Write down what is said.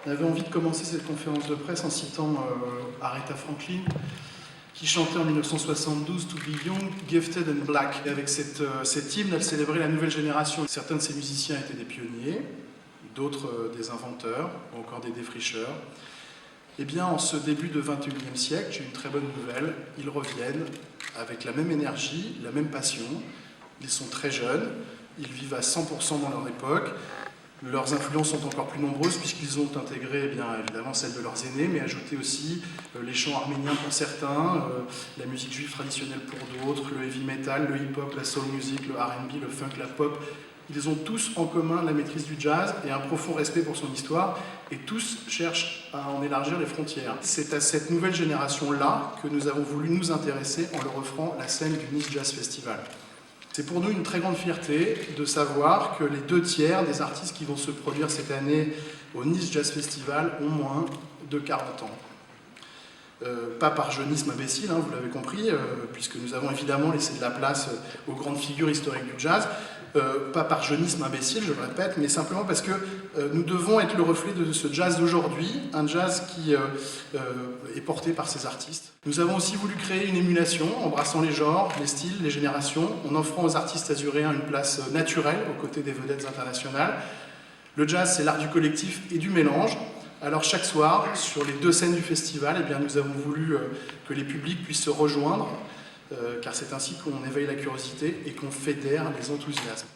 On avait envie de commencer cette conférence de presse en citant Aretha Franklin, qui chantait en 1972 « To be young, gifted and black ». Et avec cet hymne, elle célébrait la nouvelle génération. Certains de ces musiciens étaient des pionniers, d'autres des inventeurs, ou encore des défricheurs. Eh bien, en ce début de XXIe siècle, j'ai une très bonne nouvelle, ils reviennent avec la même énergie, la même passion. Ils sont très jeunes, ils vivent à 100% dans leur époque. Leurs influences sont encore plus nombreuses puisqu'ils ont intégré, bien évidemment, celles de leurs aînés, mais ajouté aussi les chants arméniens pour certains, la musique juive traditionnelle pour d'autres, le heavy metal, le hip-hop, la soul music, le R&B, le funk, la pop. Ils ont tous en commun la maîtrise du jazz et un profond respect pour son histoire, et tous cherchent à en élargir les frontières. C'est à cette nouvelle génération-là que nous avons voulu nous intéresser en leur offrant la scène du Nice Jazz Festival. C'est pour nous une très grande fierté de savoir que les 2/3 des artistes qui vont se produire cette année au Nice Jazz Festival ont moins de 40 ans. Pas par jeunisme imbécile, hein, vous l'avez compris, puisque nous avons évidemment laissé de la place aux grandes figures historiques du jazz. Pas par jeunisme imbécile, je le répète, mais simplement parce que nous devons être le reflet de ce jazz d'aujourd'hui, un jazz qui est porté par ces artistes. Nous avons aussi voulu créer une émulation, embrassant les genres, les styles, les générations, en offrant aux artistes azuréens une place naturelle aux côtés des vedettes internationales. Le jazz, c'est l'art du collectif et du mélange. Alors chaque soir, sur les 2 scènes du festival, eh bien, nous avons voulu que les publics puissent se rejoindre, car c'est ainsi qu'on éveille la curiosité et qu'on fédère les enthousiasmes.